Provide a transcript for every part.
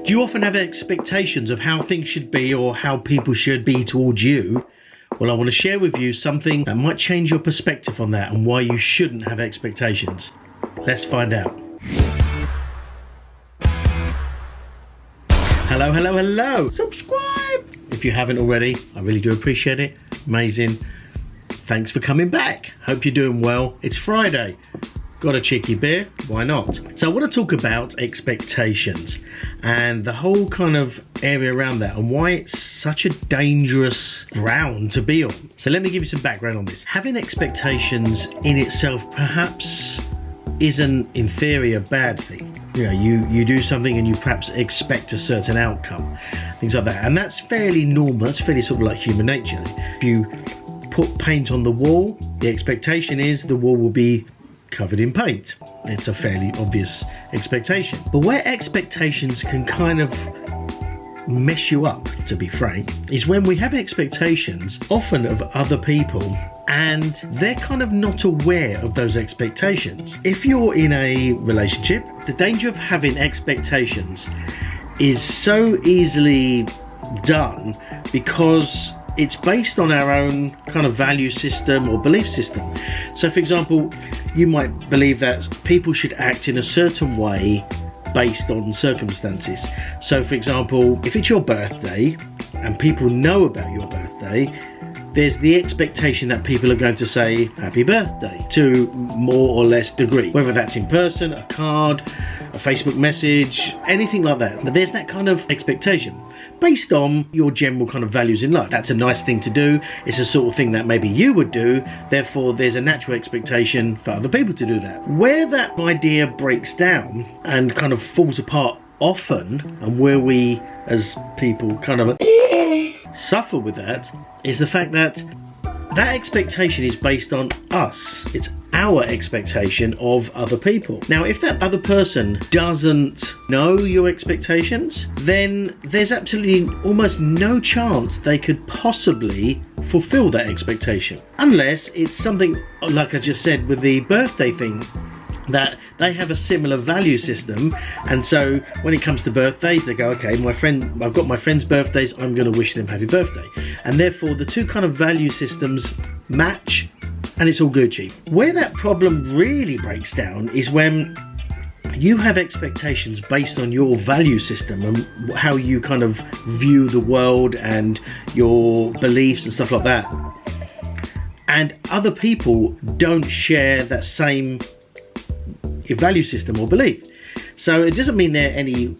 Do you often have expectations of how things should be or how people should be towards you? Well, I want to share with you something that might change your perspective on that and why you shouldn't have expectations. Let's find out. Hello, hello, hello. Subscribe if you haven't already. I really do appreciate it. Amazing. Thanks for coming back. Hope you're doing well. It's Friday. Got a cheeky beer? Why not? So I want to talk about expectations and the whole kind of area around that and why it's such a dangerous ground to be on. So let me give you some background on this. Having expectations in itself perhaps isn't in theory a bad thing. You know, you do something and you perhaps expect a certain outcome, things like that. And that's fairly normal. That's fairly sort of like human nature. If you put paint on the wall, the expectation is the wall will be covered in paint. It's a fairly obvious expectation. But where expectations can kind of mess you up, to be frank, is when we have expectations often of other people and they're kind of not aware of those expectations. If you're in a relationship, the danger of having expectations is so easily done because it's based on our own kind of value system or belief system. So for example, you might believe that people should act in a certain way based on circumstances. So for example, if it's your birthday and people know about your birthday, there's the expectation that people are going to say happy birthday to more or less degree, whether that's in person, a card, a Facebook message, anything like that. But there's that kind of expectation based on your general kind of values in life. That's a nice thing to do. It's a sort of thing that maybe you would do. Therefore, there's a natural expectation for other people to do that. Where that idea breaks down and kind of falls apart often, and where we as people kind of suffer with that, is the fact that that expectation is based on us. It's our expectation of other people. Now, if that other person doesn't know your expectations, then there's absolutely almost no chance they could possibly fulfill that expectation. Unless it's something, like I just said with the birthday thing, that they have a similar value system, and so when it comes to birthdays they go, okay, I've got my friend's birthdays, I'm going to wish them happy birthday, and therefore the two kind of value systems match and it's all Gucci. Where that problem really breaks down is when you have expectations based on your value system and how you kind of view the world and your beliefs and stuff like that, and other people don't share that same value system or belief. So it doesn't mean they're any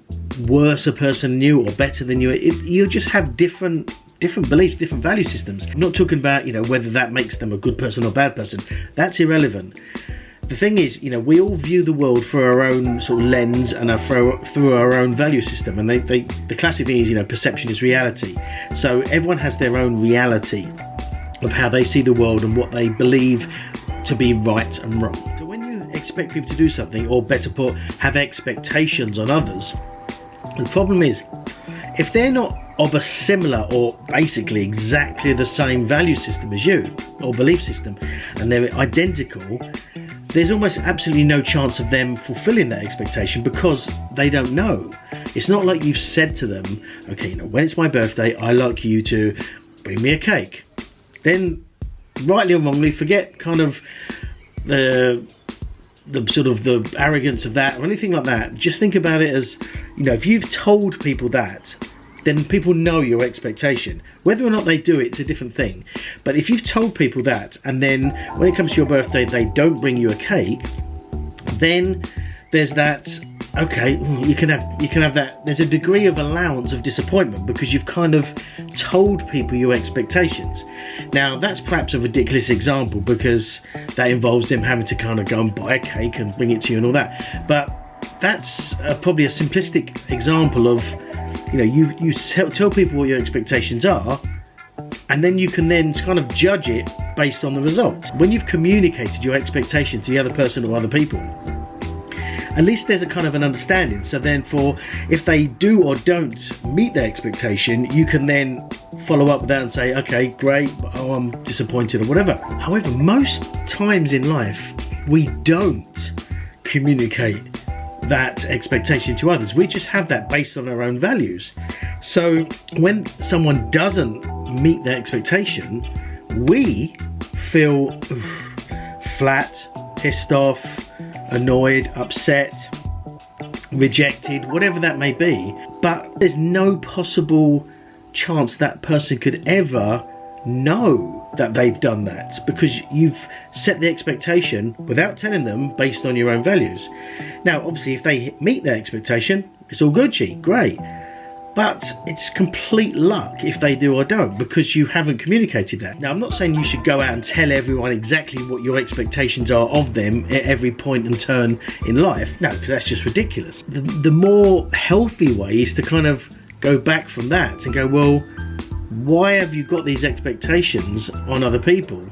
worse a person than you or better than you. You just have different beliefs, different value systems. I'm not talking about, you know, whether that makes them a good person or bad person. That's irrelevant. The thing is, you know, we all view the world through our own sort of lens and through our own value system. And the classic thing is, you know, perception is reality. So everyone has their own reality of how they see the world and what they believe to be right and wrong. So when you expect people to do something, or better put, have expectations on others, the problem is, if they're not of a similar or basically exactly the same value system as you, or belief system, and they're identical, there's almost absolutely no chance of them fulfilling that expectation because they don't know. It's not like you've said to them, okay, you know, when it's my birthday, I like you to bring me a cake. Then, rightly or wrongly, forget kind of the sort of the arrogance of that or anything like that. Just think about it as, you know, if you've told people that, then people know your expectation. Whether or not they do it's a different thing. But if you've told people that, and then when it comes to your birthday they don't bring you a cake, then there's that, okay, you can have that, there's a degree of allowance of disappointment because you've kind of told people your expectations. Now that's perhaps a ridiculous example because that involves them having to kind of go and buy a cake and bring it to you and all that, but that's probably a simplistic example of, you know, you tell people what your expectations are, and then you can then kind of judge it based on the result. When you've communicated your expectation to the other person or other people, at least there's a kind of an understanding. So then if they do or don't meet their expectation, you can then follow up with that and say, okay, great, oh, I'm disappointed or whatever. However, most times in life, we don't communicate that expectation to others. We just have that based on our own values. So when someone doesn't meet their expectation, we feel flat, pissed off, annoyed, upset, rejected, whatever that may be. But there's no possible chance that person could ever know that they've done that, because you've set the expectation without telling them based on your own values. Now obviously if they meet their expectation, it's all Gucci, great, but it's complete luck if they do or don't, because you haven't communicated that. Now I'm not saying you should go out and tell everyone exactly what your expectations are of them at every point and turn in life, no, because that's just ridiculous. The more healthy way is to kind of go back from that and go, well, why have you got these expectations on other people?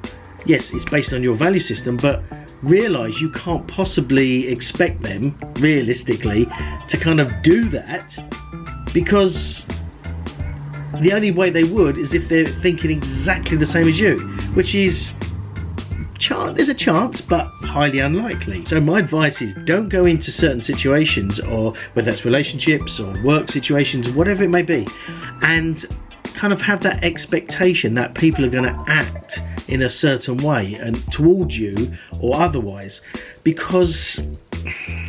Yes, it's based on your value system, but realize you can't possibly expect them realistically to kind of do that, because the only way they would is if they're thinking exactly the same as you, which is there's a chance, but highly unlikely. So my advice is, don't go into certain situations, or whether that's relationships or work situations, whatever it may be, and kind of have that expectation that people are going to act in a certain way and towards you or otherwise, because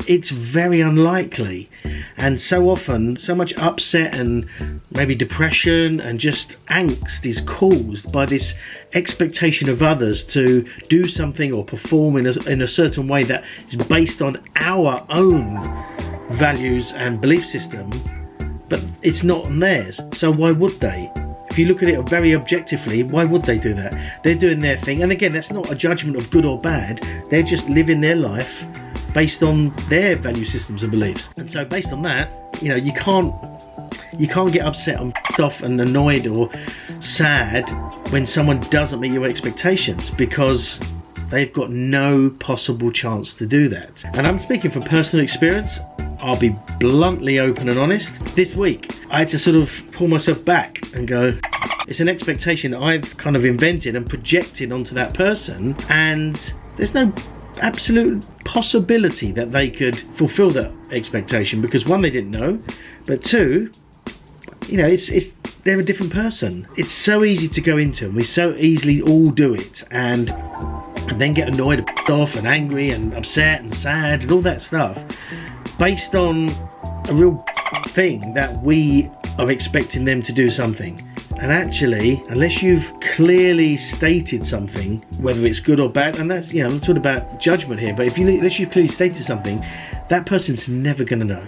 it's very unlikely. And so often so much upset and maybe depression and just angst is caused by this expectation of others to do something or perform in a certain way that is based on our own values and belief system, but it's not on theirs. So why would they? If you look at it very objectively, why would they do that? They're doing their thing, and again, that's not a judgment of good or bad. They're just living their life based on their value systems and beliefs. And so based on that, you know, you can't get upset and pissed off and annoyed or sad when someone doesn't meet your expectations, because they've got no possible chance to do that. And I'm speaking from personal experience. I'll be bluntly open and honest. This week, I had to sort of pull myself back and go, it's an expectation I've kind of invented and projected onto that person, and there's no absolute possibility that they could fulfill that expectation, because one, they didn't know, but two, you know, they're a different person. It's so easy to go into, and we so easily all do it, and then get annoyed and pissed off and angry and upset and sad and all that stuff based on a real thing that we are expecting them to do something. And actually, unless you've clearly stated something, whether it's good or bad, and that's, you know, I'm not talking about judgment here, but unless you've clearly stated something, that person's never going to know.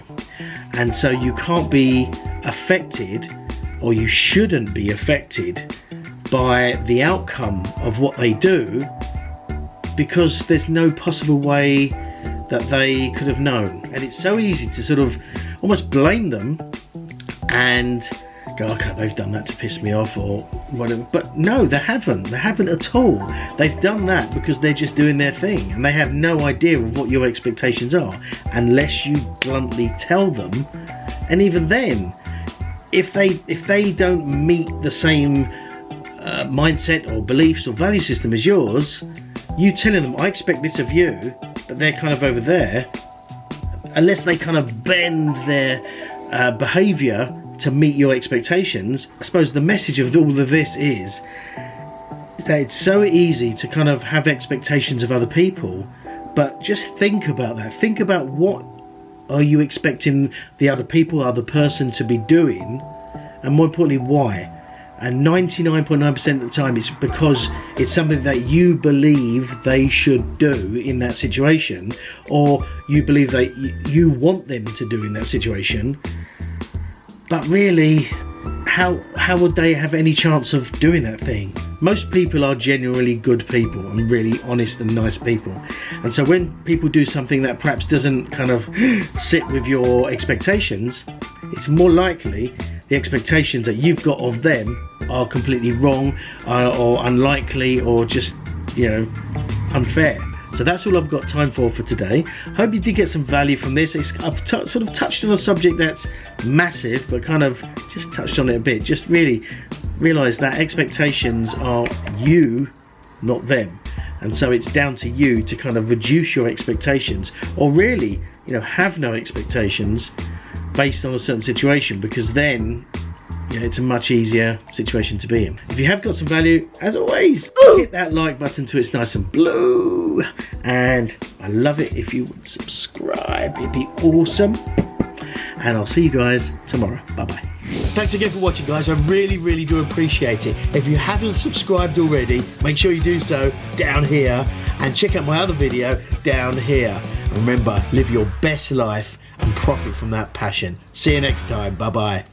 And so you can't be affected, or you shouldn't be affected by the outcome of what they do, because there's no possible way that they could have known. And it's so easy to sort of almost blame them and go, okay, they've done that to piss me off or whatever. But no, they haven't at all. They've done that because they're just doing their thing, and they have no idea of what your expectations are unless you bluntly tell them. And even then, if they don't meet the same mindset or beliefs or value system as yours, you telling them, I expect this of you, but they're kind of over there, unless they kind of bend their behaviour to meet your expectations. I suppose the message of all of this is that it's so easy to kind of have expectations of other people, but just think about that. Think about, what are you expecting the other people, other person to be doing, and more importantly, why? And 99.9% of the time it's because it's something that you believe they should do in that situation, or you believe that you want them to do in that situation. But really, how would they have any chance of doing that thing? Most people are genuinely good people and really honest and nice people. And so when people do something that perhaps doesn't kind of sit with your expectations, it's more likely the expectations that you've got of them are completely wrong or unlikely or just, you know, unfair. So that's all I've got time for today. Hope you did get some value from this. I've sort of touched on a subject that's massive, but kind of just touched on it a bit. Just really realise that expectations are you, not them. And so it's down to you to kind of reduce your expectations, or really you know, have no expectations based on a certain situation, because then, you know, it's a much easier situation to be in. If you have got some value, as always, hit that like button till it's nice and blue. And I love it if you would subscribe, it'd be awesome. And I'll see you guys tomorrow. Bye-bye. Thanks again for watching, guys. I really do appreciate it. If you haven't subscribed already, make sure you do so down here, and check out my other video down here. Remember, live your best life and profit from that passion. See you next time. Bye-bye.